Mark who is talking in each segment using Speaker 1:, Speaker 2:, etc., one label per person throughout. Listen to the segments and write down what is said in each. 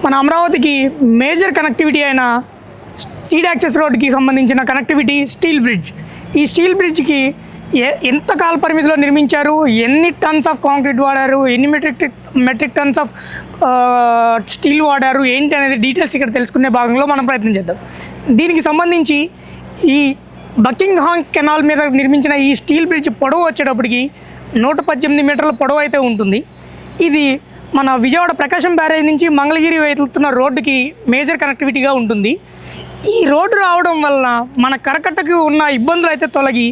Speaker 1: మన అమరావతికి major connectivity అయిన సీడ్ యాక్సెస్ రోడ్కి సంబంధించిన కనెక్టివిటీ స్టీల్ బ్రిడ్జ్. ఈ స్టీల్ బ్రిడ్జ్కి ఎంత కాల పరిమితిలో నిర్మించారు, ఎన్ని టన్స్ ఆఫ్ కాంక్రీట్ వాడారు, ఎన్ని మెట్రిక్ టన్స్ ఆఫ్ స్టీల్ వాడారు, ఏంటి అనేది డీటెయిల్స్ ఇక్కడ తెలుసుకునే భాగంలో మనం ప్రయత్నం చేద్దాం. దీనికి సంబంధించి ఈ బకింగ్హామ్ కెనాల్ మీద నిర్మించిన ఈ స్టీల్ బ్రిడ్జ్ పొడవు వచ్చేటప్పటికి 118 మీటర్ల పొడవు అయితే ఉంటుంది. ఇది మన విజయవాడ ప్రకాశం బ్యారేజ్ నుంచి మంగళగిరి వెళ్తున్న రోడ్డుకి మేజర్ కనెక్టివిటీగా ఉంటుంది. ఈ రోడ్డు రావడం వలన మన కరకట్టకు ఉన్న ఇబ్బందులు అయితే తొలగి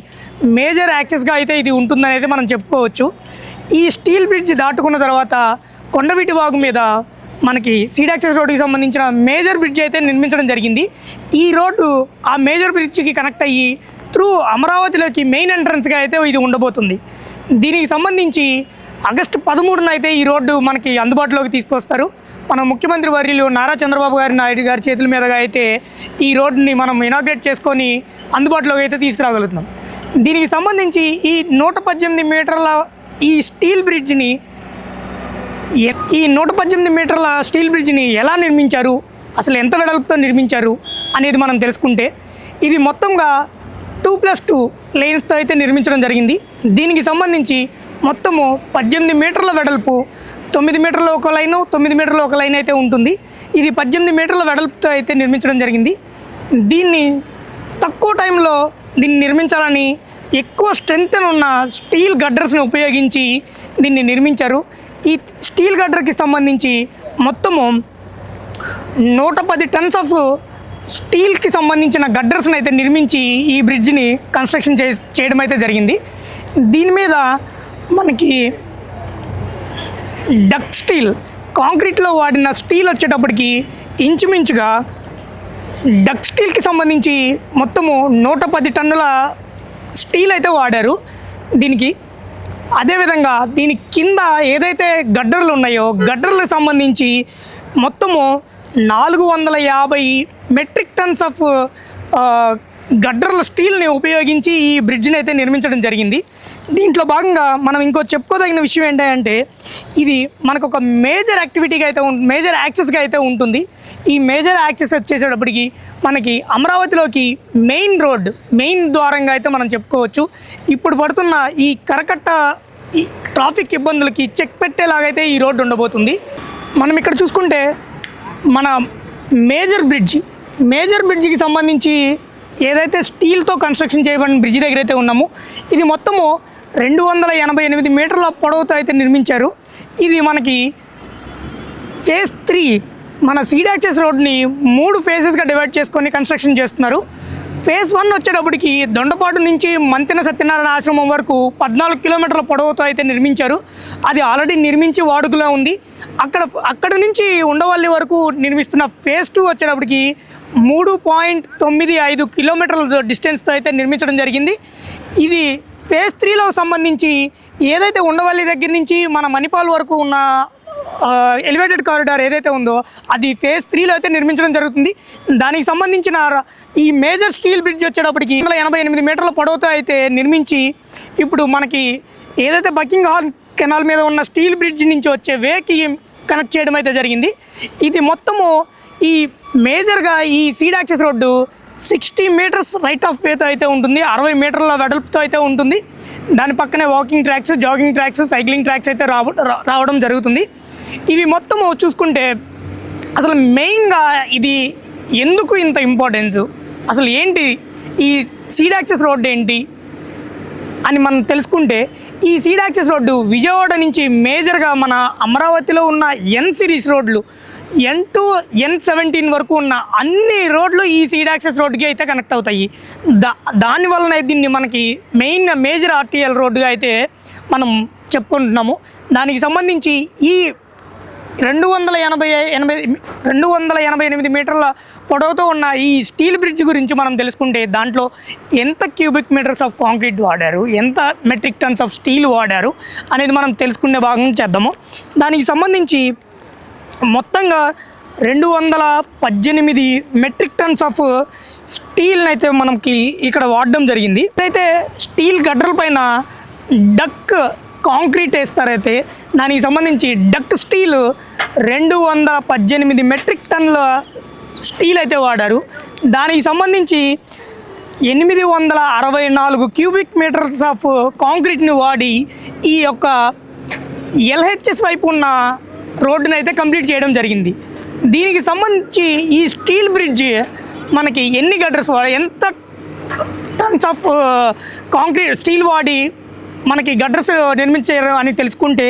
Speaker 1: మేజర్ యాక్సెస్గా అయితే ఇది ఉంటుందనేది మనం చెప్పుకోవచ్చు. ఈ స్టీల్ బ్రిడ్జ్ దాటుకున్న తర్వాత కొండవీటి వాగు మీద మనకి సీడ్ యాక్సెస్ రోడ్డుకి సంబంధించిన మేజర్ బ్రిడ్జ్ అయితే నిర్మించడం జరిగింది. ఈ రోడ్డు ఆ మేజర్ బ్రిడ్జ్కి కనెక్ట్ అయ్యి త్రూ అమరావతిలోకి మెయిన్ ఎంట్రన్స్గా అయితే ఇది ఉండబోతుంది. దీనికి సంబంధించి ఆగస్టు 13న అయితే ఈ రోడ్డు మనకి అందుబాటులోకి తీసుకొస్తారు. మన ముఖ్యమంత్రి వర్యులు నారా చంద్రబాబు నాయుడు గారి చేతుల మీదుగా అయితే ఈ రోడ్డుని మనం ఇనాగ్రేట్ చేసుకొని అందుబాటులోకి అయితే తీసుకురాగలుగుతున్నాం. దీనికి సంబంధించి ఈ 118 మీటర్ల ఈ 118 మీటర్ల స్టీల్ బ్రిడ్జ్ని ఎలా నిర్మించారు, అసలు ఎంత వెడల్పుతో నిర్మించారు అనేది మనం తెలుసుకుంటే, ఇది మొత్తంగా 2+2 లేన్స్తో అయితే నిర్మించడం జరిగింది. దీనికి సంబంధించి మొత్తము 18 మీటర్ల వెడల్పు, 9 మీటర్ల ఒక లైను, 9 మీటర్ల ఒక లైన్ అయితే ఉంటుంది. ఇది 18 మీటర్ల వెడల్పుతో అయితే నిర్మించడం జరిగింది. దీన్ని తక్కువ టైంలో దీన్ని నిర్మించాలని ఎక్కువ స్ట్రెంగ్త్ ఉన్న స్టీల్ గడ్డర్స్ని ఉపయోగించి దీన్ని నిర్మించారు. ఈ స్టీల్ గడ్డర్కి సంబంధించి మొత్తము 110 టన్స్ ఆఫ్ స్టీల్కి సంబంధించిన గడ్డర్స్ని అయితే నిర్మించి ఈ బ్రిడ్జ్ని కన్స్ట్రక్షన్ చేయడం అయితే జరిగింది. దీని మీద మనకి డక్ స్టీల్, కాంక్రీట్లో వాడిన స్టీల్ వచ్చేటప్పటికి ఇంచుమించుగా డక్ స్టీల్కి సంబంధించి మొత్తము 110 టన్నుల స్టీల్ అయితే వాడారు దీనికి. అదేవిధంగా దీని కింద ఏదైతే గడ్డర్లు ఉన్నాయో గడ్డర్లకు సంబంధించి మొత్తము 450 మెట్రిక్ టన్స్ ఆఫ్ గడ్డర్ల స్టీల్ని ఉపయోగించి ఈ బ్రిడ్జ్ని అయితే నిర్మించడం జరిగింది. దీంట్లో భాగంగా మనం ఇంకో చెప్పుకోదగిన విషయం ఏంటంటే, ఇది మనకు ఒక మేజర్ యాక్టివిటీగా అయితే మేజర్ యాక్సెస్గా అయితే ఉంటుంది. ఈ మేజర్ యాక్సెస్ వచ్చేసేటప్పటికి మనకి అమరావతిలోకి మెయిన్ ద్వారంగా అయితే మనం చెప్పుకోవచ్చు. ఇప్పుడు పడుతున్న ఈ కరకట్ట ఈ ట్రాఫిక్ ఇబ్బందులకి చెక్ పెట్టేలాగైతే ఈ రోడ్డు ఉండబోతుంది. మనం ఇక్కడ చూసుకుంటే మన మేజర్ బ్రిడ్జికి సంబంధించి ఏదైతే స్టీల్తో కన్స్ట్రక్షన్ చేయబడిన బ్రిడ్జి దగ్గర అయితే ఉన్నామో, ఇది మొత్తము 288 మీటర్ల పొడవుతో అయితే నిర్మించారు. ఇది మనకి ఫేజ్ 3 మన సీడ్ యాక్సెస్ రోడ్ని 3 ఫేజెస్గా డివైడ్ చేసుకొని కన్స్ట్రక్షన్ చేస్తున్నారు. ఫేజ్ 1 వచ్చేటప్పటికి దొండపాడు నుంచి మంతెన సత్యనారాయణ ఆశ్రమం వరకు 14 కిలోమీటర్ల పొడవుతో అయితే నిర్మించారు. అది ఆల్రెడీ నిర్మించి వాడుకలో ఉంది. అక్కడ నుంచి ఉండవల్లి వరకు నిర్మిస్తున్న ఫేజ్ 2 వచ్చేటప్పటికి 3.95 కిలోమీటర్ల డిస్టెన్స్తో అయితే నిర్మించడం జరిగింది. ఇది ఫేజ్ 3లో సంబంధించి ఏదైతే ఉండవల్లి దగ్గర నుంచి మన మణిపాల్ వరకు ఉన్న ఎలివేటెడ్ కారిడార్ ఏదైతే ఉందో అది ఫేజ్ 3లో అయితే నిర్మించడం జరుగుతుంది. దానికి సంబంధించిన ఈ మేజర్ స్టీల్ బ్రిడ్జ్ వచ్చేటప్పటికి 188 మీటర్ల పొడవుతో అయితే నిర్మించి ఇప్పుడు మనకి ఏదైతే బకింగ్హామ్ కెనాల్ మీద ఉన్న స్టీల్ బ్రిడ్జ్ నుంచి వచ్చే వేకి కనెక్ట్ చేయడం అయితే జరిగింది. ఇది మొత్తము ఈ మేజర్గా ఈ seed access road 60 metres right of వేతో అయితే ఉంటుంది, 60 మీటర్ల వెడల్పుతో అయితే ఉంటుంది. దాని పక్కనే walking tracks, jogging tracks, cycling tracks అయితే రావడం జరుగుతుంది. ఇవి మొత్తము చూసుకుంటే అసలు మెయిన్గా ఇది ఎందుకు ఇంత ఇంపార్టెన్స్, అసలు ఏంటి ఈ సీడ్ యాక్సెస్ రోడ్డు ఏంటి అని మనం తెలుసుకుంటే, ఈ సీడ్ యాక్సెస్ రోడ్డు విజయవాడ నుంచి మేజర్గా మన అమరావతిలో ఉన్న N సిరీస్ రోడ్లు N2 N17 వరకు ఉన్న అన్ని రోడ్లు ఈ సీడ్ యాక్సెస్ రోడ్డుకి అయితే కనెక్ట్ అవుతాయి. దానివలన దీన్ని మనకి మేజర్ ఆర్టీఎల్ రోడ్డుగా అయితే మనం చెప్పుకుంటున్నాము. దానికి సంబంధించి ఈ 288 మీటర్ల పొడవుతో ఉన్న ఈ స్టీల్ బ్రిడ్జ్ గురించి మనం తెలుసుకుంటే, దాంట్లో ఎంత క్యూబిక్ మీటర్స్ ఆఫ్ కాంక్రీట్ వాడారు, ఎంత మెట్రిక్ టన్స్ ఆఫ్ స్టీల్ వాడారు అనేది మనం తెలుసుకునే భాగం చేద్దాము. దానికి సంబంధించి మొత్తంగా 218 మెట్రిక్ టన్స్ ఆఫ్ స్టీల్ని అయితే మనకి ఇక్కడ వాడడం జరిగింది. అయితే స్టీల్ గడ్డల పైన డక్ కాంక్రీట్ వేస్తారైతే దానికి సంబంధించి డక్ట్ స్టీల్ 218 మెట్రిక్ టన్నుల స్టీల్ అయితే వాడారు. దానికి సంబంధించి 864 క్యూబిక్ మీటర్స్ ఆఫ్ కాంక్రీట్ని వాడి ఈ యొక్క ఎల్హెచ్ఎస్ వైపు ఉన్న రోడ్డుని అయితే కంప్లీట్ చేయడం జరిగింది. దీనికి సంబంధించి ఈ స్టీల్ బ్రిడ్జ్ మనకి ఎన్ని గటర్స్ వాడి ఎంత టన్స్ ఆఫ్ కాంక్రీట్ స్టీల్ వాడి మనకి గటర్స్ నిర్మించారు అని తెలుసుకుంటే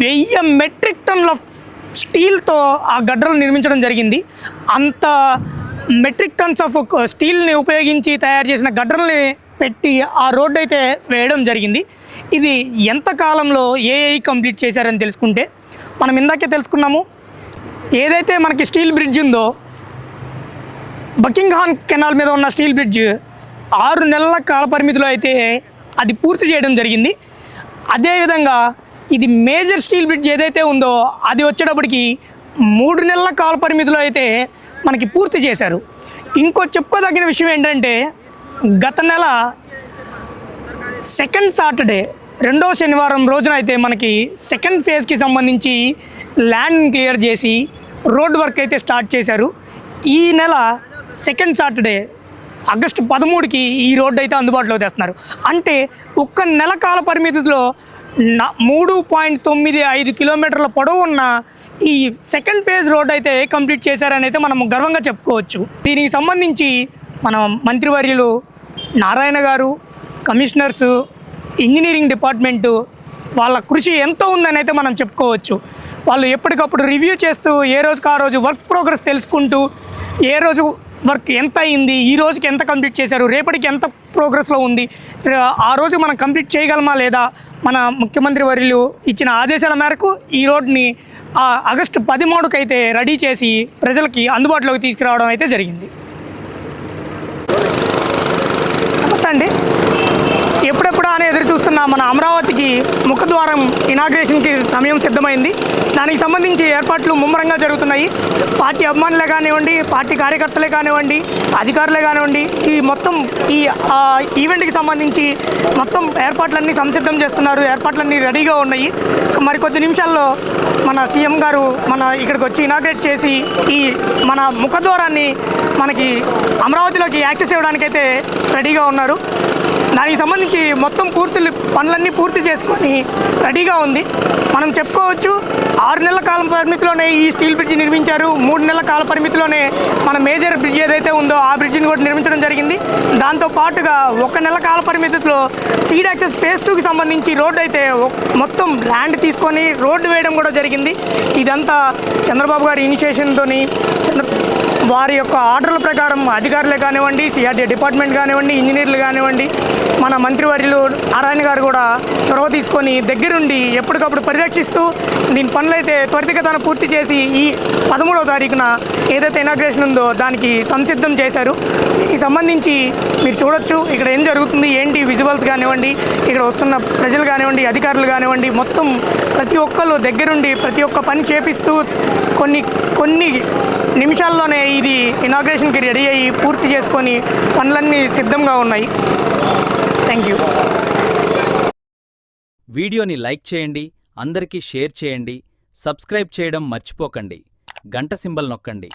Speaker 1: 1000 మెట్రిక్ టన్నుల స్టీల్తో ఆ గడ్డలు నిర్మించడం జరిగింది. అంత మెట్రిక్ టన్స్ ఆఫ్ స్టీల్ని ఉపయోగించి తయారు చేసిన గడ్డల్ని పెట్టి ఆ రోడ్డు అయితే వేయడం జరిగింది. ఇది ఎంత కాలంలో ఏఐ కంప్లీట్ చేశారని తెలుసుకుంటే మనం ఇందాకే తెలుసుకున్నాము. ఏదైతే మనకి స్టీల్ బ్రిడ్జ్ ఉందో బకింగ్హామ్ కెనాల్ మీద ఉన్న స్టీల్ బ్రిడ్జ్ 6 నెలల కాల పరిమితిలో అయితే అది పూర్తి చేయడం జరిగింది. అదేవిధంగా ఇది మేజర్ స్టీల్ బ్రిడ్జ్ ఏదైతే ఉందో అది వచ్చేటప్పటికి 3 నెలల కాల పరిమితిలో అయితే మనకి పూర్తి చేశారు. ఇంకో చెప్పుకోదగిన విషయం ఏంటంటే గత నెల సెకండ్ సాటర్డే 2వ శనివారం రోజున అయితే మనకి సెకండ్ ఫేజ్కి సంబంధించి ల్యాండ్ క్లియర్ చేసి రోడ్ వర్క్ అయితే స్టార్ట్ చేశారు. ఈ నెల సెకండ్ సాటర్డే ఆగస్టు 13కి ఈ రోడ్డు అయితే అందుబాటులో తెస్తున్నారు. అంటే ఒక్క నెల కాల పరిమితిలో 3.95 కిలోమీటర్ల పొడవు ఉన్న ఈ సెకండ్ ఫేజ్ రోడ్ అయితే కంప్లీట్ చేశారని అయితే మనం గర్వంగా చెప్పుకోవచ్చు. దీనికి సంబంధించి మన మంత్రివర్యులు నారాయణ గారు, కమిషనర్సు, ఇంజనీరింగ్ డిపార్ట్మెంటు వాళ్ళ కృషి ఎంతో ఉందని అయితే మనం చెప్పుకోవచ్చు. వాళ్ళు ఎప్పటికప్పుడు రివ్యూ చేస్తూ ఏ రోజుకి ఆ రోజు వర్క్ ప్రోగ్రెస్ తెలుసుకుంటూ ఏ రోజు వర్క్ ఎంత అయింది, ఈ రోజుకి ఎంత కంప్లీట్ చేశారు, రేపటికి ఎంత ప్రోగ్రెస్లో ఉంది, ఆ రోజు మనం కంప్లీట్ చేయగలమా లేదా, మన ముఖ్యమంత్రి వర్యులు ఇచ్చిన ఆదేశాల మేరకు ఈ రోడ్ని ఆగస్టు 13కి అయితే రెడీ చేసి ప్రజలకి అందుబాటులోకి తీసుకురావడం అయితే జరిగింది. నమస్తే అండి. ఎప్పుడెప్పుడు అని ఎదురు చూస్తున్న మన అమరావతికి ముఖద్వారం ఇనాగ్రేషన్కి సమయం సిద్ధమైంది. దానికి సంబంధించి ఏర్పాట్లు ముమ్మరంగా జరుగుతున్నాయి. పార్టీ అభిమానులే కానివ్వండి, పార్టీ కార్యకర్తలే కానివ్వండి, అధికారులే కానివ్వండి, ఈ మొత్తం ఈ ఈవెంట్కి సంబంధించి మొత్తం ఏర్పాట్లన్నీ సంసిద్ధం చేస్తున్నారు. ఏర్పాట్లన్నీ రెడీగా ఉన్నాయి. మరికొద్ది నిమిషాల్లో మన సీఎం గారు మన ఇక్కడికి వచ్చి ఇనాగ్రేట్ చేసి ఈ మన ముఖద్వారాన్ని మనకి అమరావతిలోకి యాక్సెస్ ఇవ్వడానికైతే రెడీగా ఉన్నారు. దానికి సంబంధించి మొత్తం పనులన్నీ పూర్తి చేసుకొని రెడీగా ఉంది. మనం చెప్పుకోవచ్చు 6 నెలల కాల పరిమితిలోనే ఈ స్టీల్ బ్రిడ్జ్ నిర్మించారు. 3 నెలల కాల పరిమితిలోనే మన మేజర్ బ్రిడ్జ్ ఏదైతే ఉందో ఆ బ్రిడ్జిని కూడా నిర్మించడం జరిగింది. దాంతో పాటుగా 1 నెల కాల పరిమితిలో సీడ్ యాక్సెస్ ఫేజ్ 2కి సంబంధించి రోడ్డు అయితే మొత్తం ల్యాండ్ తీసుకొని రోడ్డు వేయడం కూడా జరిగింది. ఇదంతా చంద్రబాబు గారి ఇనిషియేషన్తో వారి యొక్క ఆర్డర్ల ప్రకారం అధికారులే కానివ్వండి, సిఆర్డీ డిపార్ట్మెంట్ కానివ్వండి, ఇంజనీర్లు కానివ్వండి, మన మంత్రివర్యులు నారాయణ గారు కూడా చొరవ తీసుకొని దగ్గరుండి ఎప్పటికప్పుడు పరిరక్షిస్తూ దీని పనులైతే త్వరితగతిన పూర్తి చేసి ఈ 13వ తారీఖున ఏదైతే ఇనాగ్రేషన్ ఉందో దానికి సంసిద్ధం చేశారు. దీనికి సంబంధించి మీరు చూడొచ్చు ఇక్కడ ఏం జరుగుతుంది, ఏంటి విజువల్స్ కానివ్వండి, ఇక్కడ వస్తున్న ప్రజలు కానివ్వండి, అధికారులు కానివ్వండి, మొత్తం ప్రతి ఒక్కళ్ళు దగ్గరుండి ప్రతి ఒక్క పని చేపిస్తూ కొన్ని నిమిషాల్లోనే ఇది ఇనాగ్రేషన్కి రెడీ అయ్యి పూర్తి చేసుకొని పనులన్నీ సిద్ధంగా ఉన్నాయి. Thank you.
Speaker 2: వీడియోని లైక్ చేయండి, అందరికీ షేర్ చేయండి, సబ్స్క్రైబ్ చేయడం మర్చిపోకండి, గంట సింబల్ నొక్కండి.